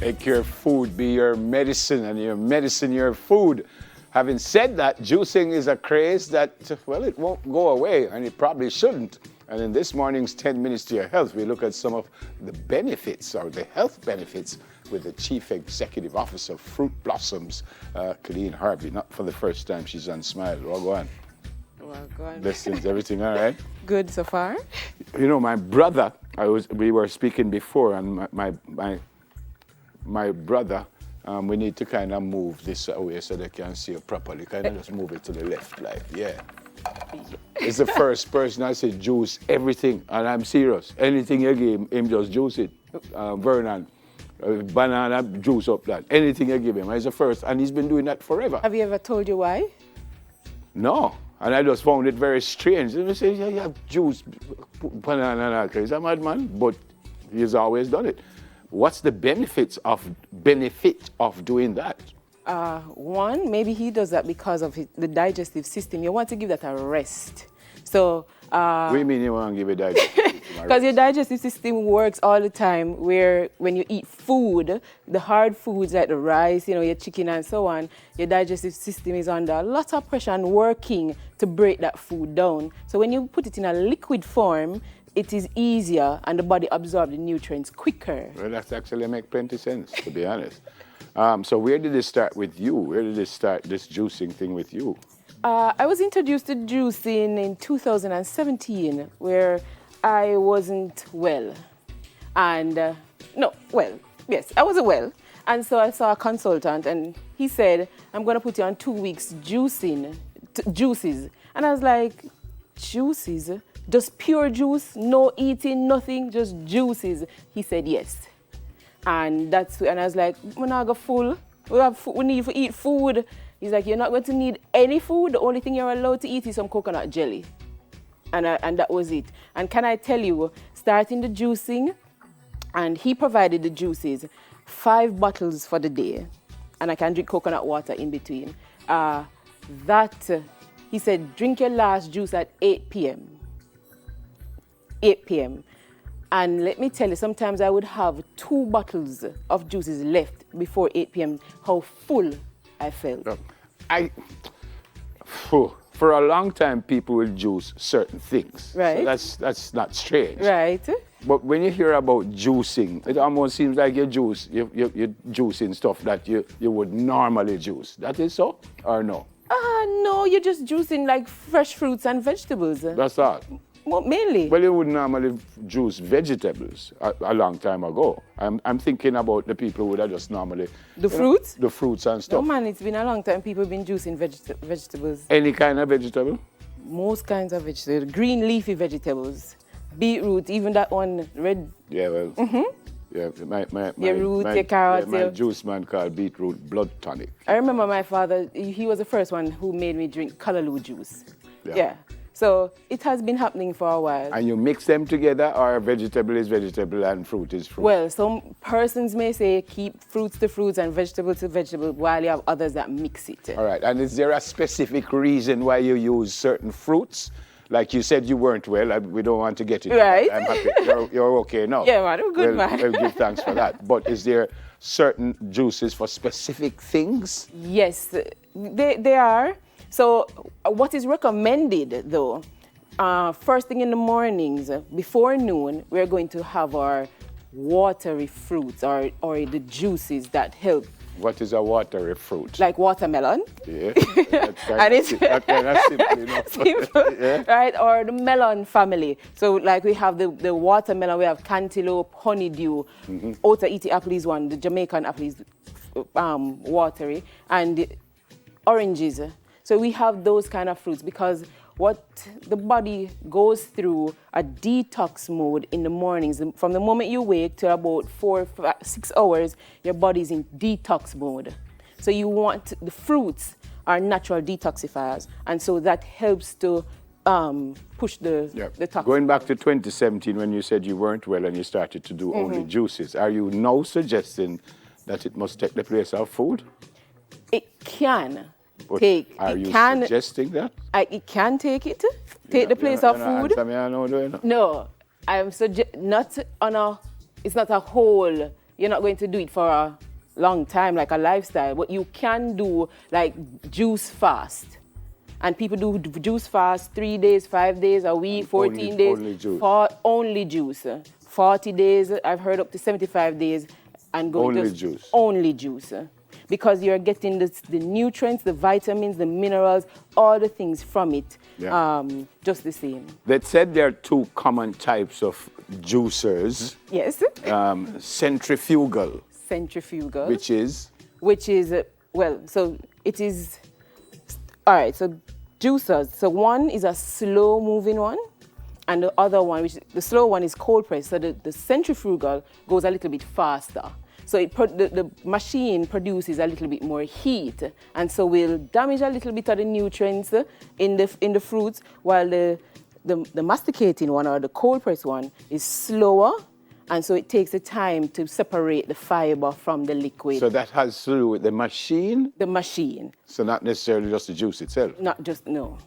Make your food be your medicine and your medicine your food. Having said that, juicing is a craze that, well, it won't go away, and it probably shouldn't. And in this morning's 10 Minutes to Your Health, we look at some of the benefits or the health benefits with the Chief Executive Officer of Fruit Blossoms, Colleen Harvey. Not for the first time she's on Smile. Well, go on. Well, go on. Listen, everything all right? Good so far. You know, my brother, we were speaking before, and my brother, we need to kind of move this away so they can see it properly. Kind of just move it to the left, like, yeah. It's the first person I said juice everything, and I'm serious. Anything you give him just juice it. Vernon, banana juice up that. Anything you give him, he's the first, and he's been doing that forever. Have you ever told you why? No, and I just found it very strange. They say, yeah, you have juice, banana, he's a madman, but he's always done it. What's the benefit of doing that? One, maybe he does that because of the digestive system. You want to give that a rest. So, what do you mean you want to give it digestive? Because your digestive system works all the time, where when you eat food, the hard foods like the rice, your chicken and so on, your digestive system is under a lot of pressure and working to break that food down. So when you put it in a liquid form, it is easier and the body absorbs the nutrients quicker. Well, that actually makes plenty sense, to be honest. So where did it start with you? Where did it start, this juicing thing with you? I was introduced to juicing in 2017, where I wasn't well. And, yes, I wasn't well. And so I saw a consultant and he said, I'm going to put you on 2 weeks juices. And I was like, juices? Just pure juice, no eating, nothing, just juices. He said yes. And I was like, we're not going full. We need to eat food. He's like, you're not going to need any food. The only thing you're allowed to eat is some coconut jelly. And that was it. And can I tell you, starting the juicing, and he provided the juices, 5 bottles for the day. And I can drink coconut water in between. He said, drink your last juice at 8 p.m. 8 p.m. And let me tell you, sometimes I would have 2 bottles of juices left before 8 p.m. How full I felt. For a long time, people will juice certain things. Right. So that's not strange. Right. But when you hear about juicing, it almost seems like you're juicing stuff that you would normally juice. That is so, or no? No, you're just juicing like fresh fruits and vegetables. That's all. Well, mainly. Well, you would normally juice vegetables a long time ago. I'm thinking about the people who would have just normally... The fruits? The fruits and stuff. No, man, it's been a long time people have been juicing vegetables. Any kind of vegetable? Most kinds of vegetables. Green leafy vegetables. Beetroot, even that one, red... Yeah, well... Mm-hmm. Yeah, your root, your carrot. My juice man called beetroot blood tonic. I remember my father, he was the first one who made me drink callaloo juice. Yeah. So it has been happening for a while. And you mix them together, or vegetable is vegetable and fruit is fruit? Well, some persons may say keep fruits to fruits and vegetable to vegetable, while you have others that mix it. All right. And is there a specific reason why you use certain fruits? Like you said, you weren't well. We don't want to get into right. that. I'm happy. You're okay now. Yeah, man, I'm good, man. We'll give thanks for that. But is there certain juices for specific things? Yes, they are. So what is recommended, though, first thing in the mornings, before noon, we're going to have our watery fruits or the juices that help. What is a watery fruit? Like watermelon. Yeah. And it's simple enough. simple, yeah. Right? Or the melon family. So like we have the watermelon, we have cantaloupe, honeydew, Otaiti apple is one, the Jamaican apple is watery, and the oranges. So we have those kind of fruits because what the body goes through a detox mode in the mornings. From the moment you wake to about 6 hours, your body's in detox mode. So you want, the fruits are natural detoxifiers, and so that helps to push the toxin. Going back to 2017 when you said you weren't well and you started to do only juices, are you now suggesting that it must take the place of food? It can. Are you suggesting that? It can take the place of food. No, No, I'm not on it's not a whole you're not going to do it for a long time, like a lifestyle, but you can do like juice fast. And people do juice fast 3 days, 5 days, a week, 14 days. Only juice. For only juice. 40 days, I've heard up to 75 days. And going Only to juice. Only juice. Because you're getting the nutrients, the vitamins, the minerals, all the things from it, just the same. They said there are two common types of juicers. Yes. Centrifugal. Centrifugal. Which is? Which is, well, so it is, all right, so juicers. So one is a slow moving one, and the other one, the slow one is cold press. So the centrifugal goes a little bit faster. So the machine produces a little bit more heat, and so will damage a little bit of the nutrients in the fruits, while the masticating one or the cold press one is slower, and so it takes the time to separate the fiber from the liquid. So that has to do with the machine? The machine. So not necessarily just the juice itself? Not just, no.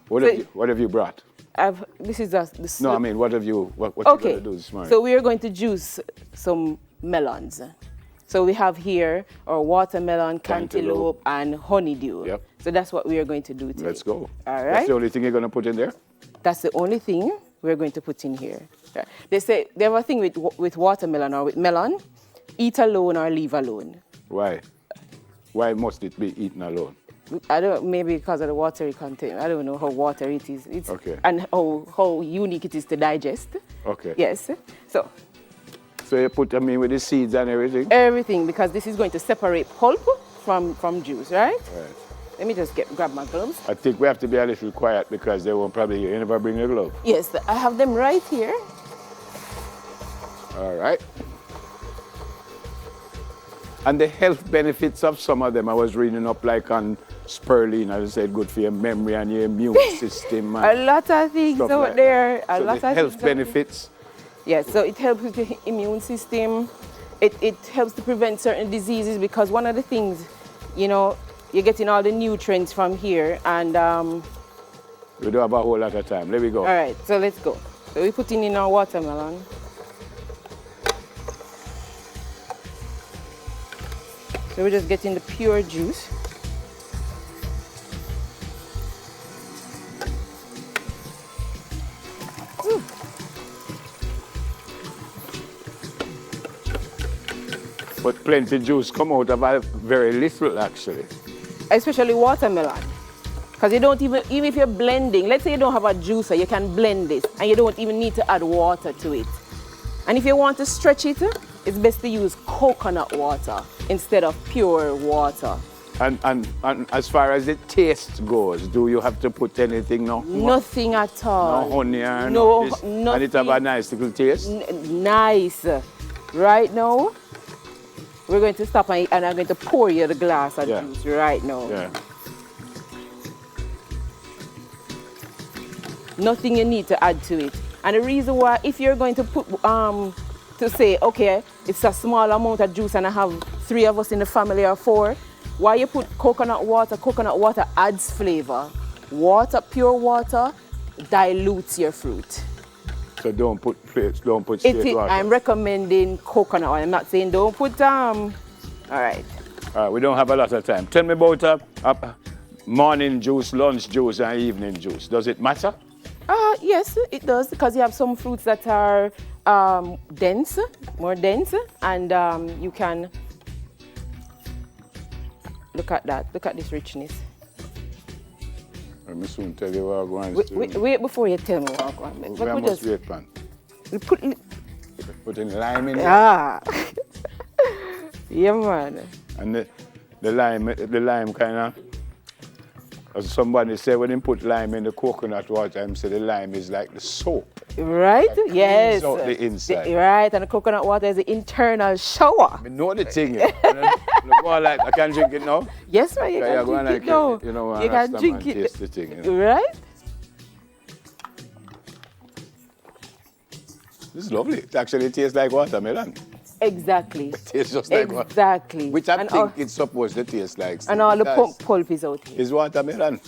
What have you brought? This is just No, I mean, what you going to do this morning? So we are going to juice some melons. So we have here our watermelon, cantaloupe, and honeydew. Yep. So that's what we are going to do today. Let's go. All right. That's the only thing you're going to put in there? That's the only thing we're going to put in here. They say they have a thing with watermelon or with melon, eat alone or leave alone. Why? Why must it be eaten alone? I don't, maybe because of the watery content. I don't know how watery it is. Okay. And how unique it is to digest. Okay. Yes. So you put them in with the seeds and everything? Everything, because this is going to separate pulp from juice, right? Right. Let me just grab my gloves. I think we have to be a little quiet because they won't probably hear. You never bring your glove? Yes, I have them right here. All right. And the health benefits of some of them, I was reading up like on spirulina, I said good for your memory and your immune system. A lot of things out like there. So the health benefits. Yes, so it helps with the immune system. It helps to prevent certain diseases, because one of the things, you're getting all the nutrients from here, and we don't have a whole lot of time. Let me go. All right, so let's go. So we're putting in our watermelon. So we're just getting the pure juice. Ooh. But plenty juice come out of very little, actually. Especially watermelon. Because you don't even if you're blending, let's say you don't have a juicer, you can blend this, and you don't even need to add water to it. And if you want to stretch it, it's best to use coconut water instead of pure water. And as far as the taste goes, do you have to put anything now? Nothing at all. No honey or nothing. And it have a nice little taste? Nice. Right now, we're going to stop and I'm going to pour you the glass of juice right now. Yeah. Nothing you need to add to it. And the reason why, if you're going to put, to say, okay, it's a small amount of juice and I have 3 of us in the family or 4, why you put coconut water adds flavor. Pure water dilutes your fruit. So don't put straight water. I'm recommending coconut oil. I'm not saying don't put, all right. We don't have a lot of time. Tell me about morning juice, lunch juice, and evening juice. Does it matter? Yes, it does, because you have some fruits that are more dense, and you can look at that. Look at this richness. Let me soon tell you what I'm going to do. Wait before you tell me what I'm going to do. We must wait, man. Put in lime in there. Yeah, man. And the lime kind of, as somebody said, when they put lime in the coconut water, I say the lime is like the soap. Right? Yes. Out the inside. Right, and the coconut water is the internal shower. I know the thing. I can't drink it now. Yes, man, you can drink it now. You can drink it. Taste the thing, Right? This is lovely. It actually tastes like watermelon. Exactly. It tastes just like watermelon. Exactly. Which I think it's supposed to taste like. And all the pulp is out here. It's watermelon.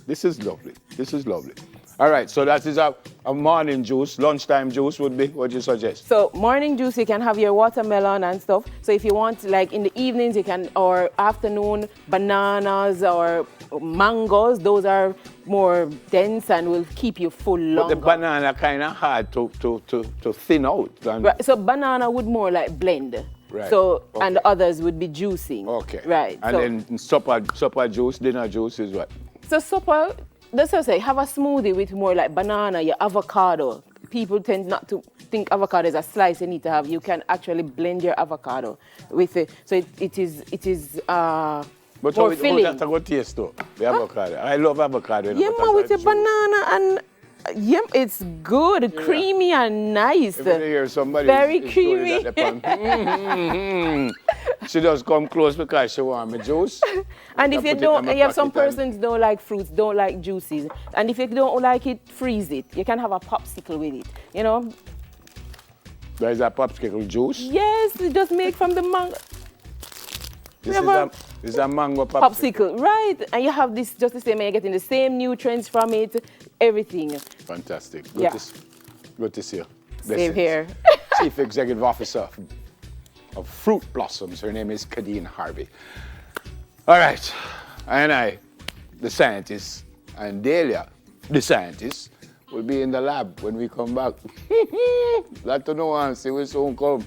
This is lovely. This is lovely. All right, so that is a morning juice. Lunchtime juice would be what you suggest? So morning juice, you can have your watermelon and stuff. So if you want, like in the evenings, you can, or afternoon, bananas or mangoes. Those are more dense and will keep you full But longer. the banana kind of hard to thin out. Right, so banana would more like blend. Right, So and okay. others would be juicing. Okay. Right. And so, then supper juice, dinner juice is what? So supper, that's what I say, have a smoothie with more like banana, your avocado. People tend not to think avocado is a slice you need to have. You can actually blend your avocado with it. So it is But more how filling. that's a good taste though, the avocado. I love avocado. You know, Yeah, but man, with that's your a juice. banana and yeah, it's good, creamy and nice. If you hear somebody Very is doing creamy. that, she just come close because she want me juice. And if I you put it on don't, my you have some pocket and- persons don't like fruits, don't like juices. And if you don't like it, freeze it. You can have a popsicle with it. You know? There is a popsicle juice. Yes, it just make from the mango. This Remember? is a mango popsicle. Popsicle, right? And you have this just the same, and you're getting the same nutrients from it, everything. Fantastic. Yeah. Good to see you. Same Blessings. here. Chief Executive Officer of Fruit Blossoms. Her name is Kadeen Harvey. All right. I, the scientist, and Delia, the scientist, will be in the lab when we come back. Lot to know and see we soon come.